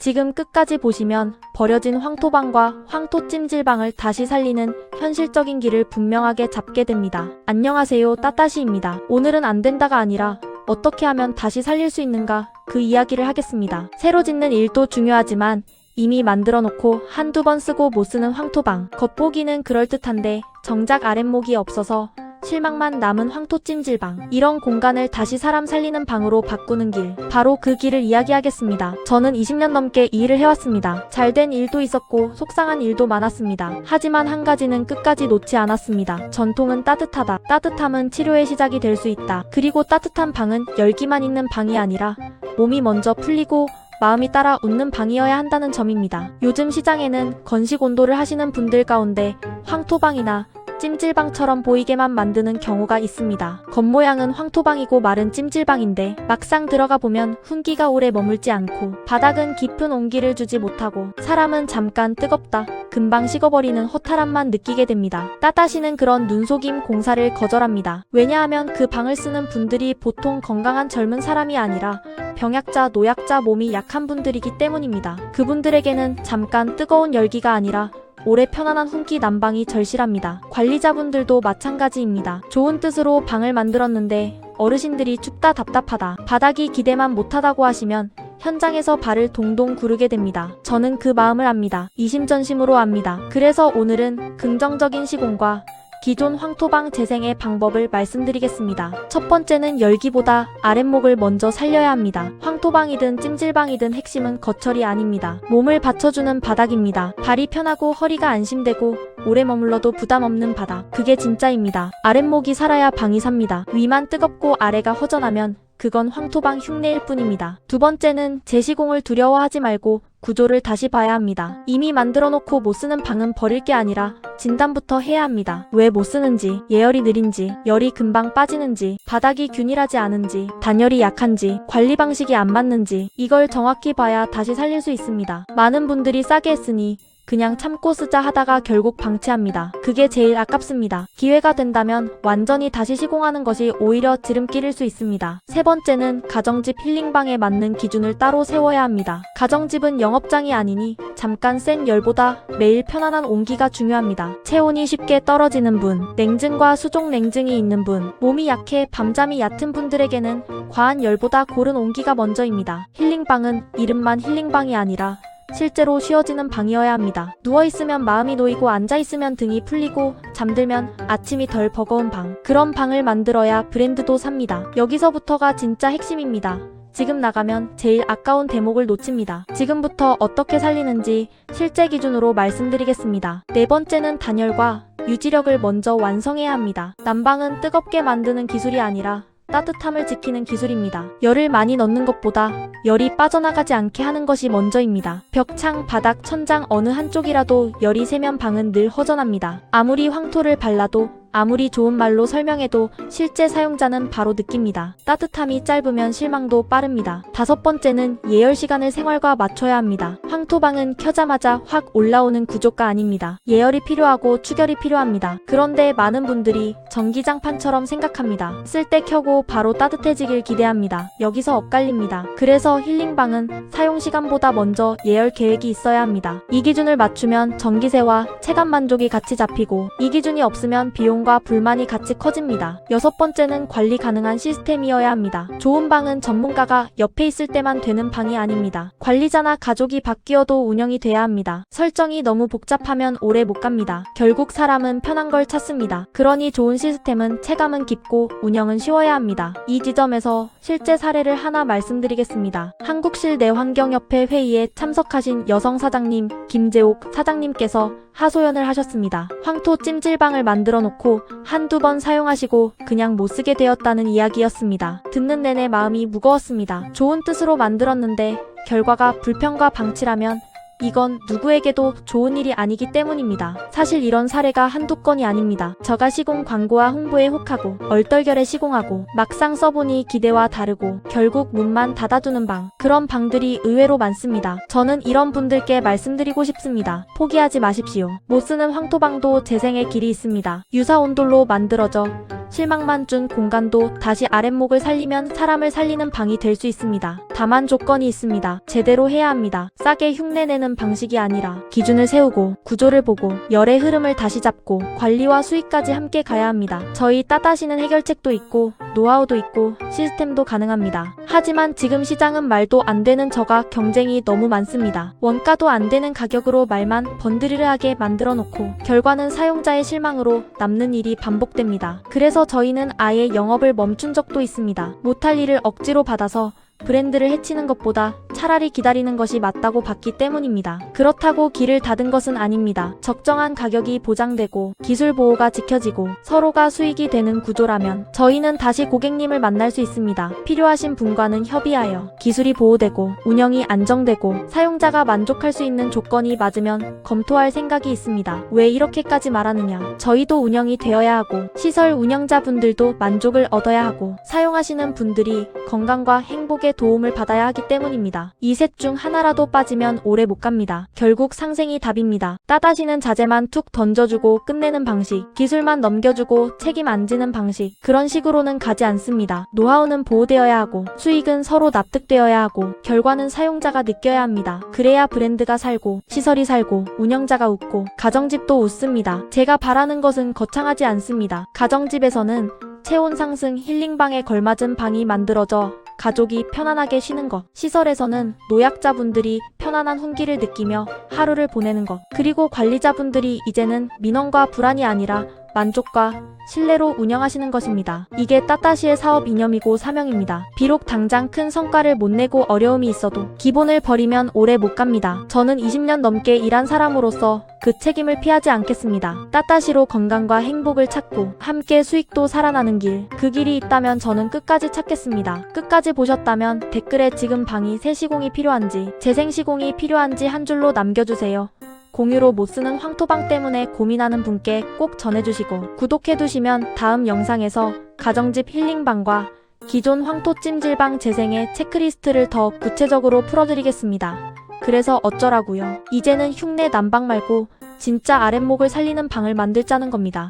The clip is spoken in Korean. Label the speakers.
Speaker 1: 지금 끝까지 보시면 버려진 황토방과 황토찜질방을 다시 살리는 현실적인 길을 분명하게 잡게 됩니다. 안녕하세요, 따따시입니다. 오늘은 안 된다가 아니라 어떻게 하면 다시 살릴 수 있는가, 그 이야기를 하겠습니다. 새로 짓는 일도 중요하지만 이미 만들어 놓고 한두 번 쓰고 못 쓰는 황토방, 겉보기는 그럴듯한데 정작 아랫목이 없어서 실망만 남은 황토찜질방, 이런 공간을 다시 사람 살리는 방으로 바꾸는 길, 바로 그 길을 이야기하겠습니다. 저는 20년 넘게 이 일을 해왔습니다. 잘된 일도 있었고 속상한 일도 많았습니다. 하지만 한 가지는 끝까지 놓지 않았습니다. 전통은 따뜻하다. 따뜻함은 치료의 시작이 될 수 있다. 그리고 따뜻한 방은 열기만 있는 방이 아니라 몸이 먼저 풀리고 마음이 따라 웃는 방이어야 한다는 점입니다. 요즘 시장에는 건식 온도를 하시는 분들 가운데 황토방이나 찜질방처럼 보이게만 만드는 경우가 있습니다. 겉모양은 황토방이고 말은 찜질방인데 막상 들어가 보면 훈기가 오래 머물지 않고 바닥은 깊은 온기를 주지 못하고 사람은 잠깐 뜨겁다, 금방 식어버리는 허탈함만 느끼게 됩니다. 따따시는 그런 눈속임 공사를 거절합니다. 왜냐하면 그 방을 쓰는 분들이 보통 건강한 젊은 사람이 아니라 병약자, 노약자, 몸이 약한 분들이기 때문입니다. 그분들에게는 잠깐 뜨거운 열기가 아니라 오래 편안한 훈기 난방이 절실합니다. 관리자분들도 마찬가지입니다. 좋은 뜻으로 방을 만들었는데 어르신들이 춥다, 답답하다, 바닥이 기대만 못하다고 하시면 현장에서 발을 동동 구르게 됩니다. 저는 그 마음을 압니다. 이심전심으로 압니다. 그래서 오늘은 긍정적인 시공과 기존 황토방 재생의 방법을 말씀드리겠습니다. 첫 번째는 열기보다 아랫목을 먼저 살려야 합니다. 황토방이든 찜질방이든 핵심은 거철이 아닙니다. 몸을 받쳐주는 바닥입니다. 발이 편하고 허리가 안심되고 오래 머물러도 부담 없는 바닥, 그게 진짜입니다. 아랫목이 살아야 방이 삽니다. 위만 뜨겁고 아래가 허전하면 그건 황토방 흉내일 뿐입니다. 두 번째는 재시공을 두려워하지 말고 구조를 다시 봐야 합니다. 이미 만들어 놓고 못 쓰는 방은 버릴 게 아니라 진단부터 해야 합니다. 왜 못 쓰는지, 예열이 느린지, 열이 금방 빠지는지, 바닥이 균일하지 않은지, 단열이 약한지, 관리 방식이 안 맞는지, 이걸 정확히 봐야 다시 살릴 수 있습니다. 많은 분들이 싸게 했으니 그냥 참고 쓰자 하다가 결국 방치합니다. 그게 제일 아깝습니다. 기회가 된다면 완전히 다시 시공하는 것이 오히려 지름길일 수 있습니다. 세 번째는 가정집 힐링방에 맞는 기준을 따로 세워야 합니다. 가정집은 영업장이 아니니 잠깐 센 열보다 매일 편안한 온기가 중요합니다. 체온이 쉽게 떨어지는 분, 냉증과 수족 냉증이 있는 분, 몸이 약해 밤잠이 얕은 분들에게는 과한 열보다 고른 온기가 먼저입니다. 힐링방은 이름만 힐링방이 아니라 실제로 쉬어지는 방이어야 합니다. 누워있으면 마음이 놓이고 앉아있으면 등이 풀리고 잠들면 아침이 덜 버거운 방, 그런 방을 만들어야 브랜드도 삽니다. 여기서부터가 진짜 핵심입니다. 지금 나가면 제일 아까운 대목을 놓칩니다. 지금부터 어떻게 살리는지 실제 기준으로 말씀드리겠습니다. 네 번째는 단열과 유지력을 먼저 완성해야 합니다. 난방은 뜨겁게 만드는 기술이 아니라 따뜻함을 지키는 기술입니다. 열을 많이 넣는 것보다 열이 빠져나가지 않게 하는 것이 먼저입니다. 벽창, 바닥, 천장 어느 한쪽이라도 열이 새면 방은 늘 허전합니다. 아무리 황토를 발라도, 아무리 좋은 말로 설명해도 실제 사용자는 바로 느낍니다. 따뜻함이 짧으면 실망도 빠릅니다. 다섯 번째는 예열 시간을 생활과 맞춰야 합니다. 황토방은 켜자마자 확 올라오는 구조가 아닙니다. 예열이 필요하고 추결이 필요합니다. 그런데 많은 분들이 전기장판처럼 생각합니다. 쓸 때 켜고 바로 따뜻해지길 기대합니다. 여기서 엇갈립니다. 그래서 힐링방은 사용 시간보다 먼저 예열 계획이 있어야 합니다. 이 기준을 맞추면 전기세와 체감 만족이 같이 잡히고, 이 기준이 없으면 비용 과 불만이 같이 커집니다. 여섯 번째는 관리 가능한 시스템이어야 합니다. 좋은 방은 전문가가 옆에 있을 때만 되는 방이 아닙니다. 관리자나 가족이 바뀌어도 운영이 돼야 합니다. 설정이 너무 복잡하면 오래 못 갑니다. 결국 사람은 편한 걸 찾습니다. 그러니 좋은 시스템은 체감은 깊고 운영은 쉬워야 합니다. 이 지점에서 실제 사례를 하나 말씀드리겠습니다. 한국실내환경협회 회의에 참석하신 여성 사장님 김재옥 사장님께서 하소연을 하셨습니다. 황토 찜질방을 만들어 놓고 한두 번 사용하시고 그냥 못 쓰게 되었다는 이야기였습니다. 듣는 내내 마음이 무거웠습니다. 좋은 뜻으로 만들었는데 결과가 불평과 방치라면 이건 누구에게도 좋은 일이 아니기 때문입니다. 사실 이런 사례가 한두 건이 아닙니다. 저가 시공 광고와 홍보에 혹하고 얼떨결에 시공하고 막상 써보니 기대와 다르고 결국 문만 닫아두는 방, 그런 방들이 의외로 많습니다. 저는 이런 분들께 말씀드리고 싶습니다. 포기하지 마십시오. 못 쓰는 황토방도 재생의 길이 있습니다. 유사 온돌로 만들어져 실망만 준 공간도 다시 아랫목을 살리면 사람을 살리는 방이 될 수 있습니다. 다만 조건이 있습니다. 제대로 해야 합니다. 싸게 흉내내는 방식이 아니라 기준을 세우고 구조를 보고 열의 흐름을 다시 잡고 관리와 수익까지 함께 가야 합니다. 저희 따따시는 해결책도 있고 노하우도 있고 시스템도 가능합니다. 하지만 지금 시장은 말도 안 되는 저가 경쟁이 너무 많습니다. 원가도 안 되는 가격으로 말만 번드르르하게 만들어 놓고 결과는 사용자의 실망으로 남는 일이 반복됩니다. 그래서 저희는 아예 영업을 멈춘 적도 있습니다. 못할 일을 억지로 받아서 브랜드를 해치는 것보다 차라리 기다리는 것이 맞다고 봤기 때문입니다. 그렇다고 길을 닫은 것은 아닙니다. 적정한 가격이 보장되고 기술 보호가 지켜지고 서로가 수익이 되는 구조라면 저희는 다시 고객님을 만날 수 있습니다. 필요하신 분과는 협의하여 기술이 보호되고 운영이 안정되고 사용자가 만족할 수 있는 조건이 맞으면 검토할 생각이 있습니다. 왜 이렇게까지 말하느냐? 저희도 운영이 되어야 하고 시설 운영자분들도 만족을 얻어야 하고 사용하시는 분들이 건강과 행복에 도움을 받아야 하기 때문입니다. 이 셋 중 하나라도 빠지면 오래 못 갑니다. 결국 상생이 답입니다. 따다시는 자재만 툭 던져주고 끝내는 방식, 기술만 넘겨주고 책임 안 지는 방식, 그런 식으로는 가지 않습니다. 노하우는 보호되어야 하고 수익은 서로 납득되어야 하고 결과는 사용자가 느껴야 합니다. 그래야 브랜드가 살고 시설이 살고 운영자가 웃고 가정집도 웃습니다. 제가 바라는 것은 거창하지 않습니다. 가정집에서는 체온 상승 힐링방에 걸맞은 방이 만들어져 가족이 편안하게 쉬는 것, 시설에서는 노약자분들이 편안한 훈기를 느끼며 하루를 보내는 것, 그리고 관리자분들이 이제는 민원과 불안이 아니라 만족과 신뢰로 운영하시는 것입니다. 이게 따따시의 사업 이념이고 사명입니다. 비록 당장 큰 성과를 못 내고 어려움이 있어도 기본을 버리면 오래 못 갑니다. 저는 20년 넘게 일한 사람으로서 그 책임을 피하지 않겠습니다. 따따시로 건강과 행복을 찾고 함께 수익도 살아나는 길, 그 길이 있다면 저는 끝까지 찾겠습니다. 끝까지 보셨다면 댓글에 지금 방이 새 시공이 필요한지 재생 시공이 필요한지 한 줄로 남겨주세요. 공유로 못 쓰는 황토방 때문에 고민하는 분께 꼭 전해주시고 구독해두시면 다음 영상에서 가정집 힐링방과 기존 황토 찜질방 재생의 체크리스트를 더 구체적으로 풀어드리겠습니다. 그래서 어쩌라고요? 이제는 흉내 난방 말고 진짜 아랫목을 살리는 방을 만들자는 겁니다.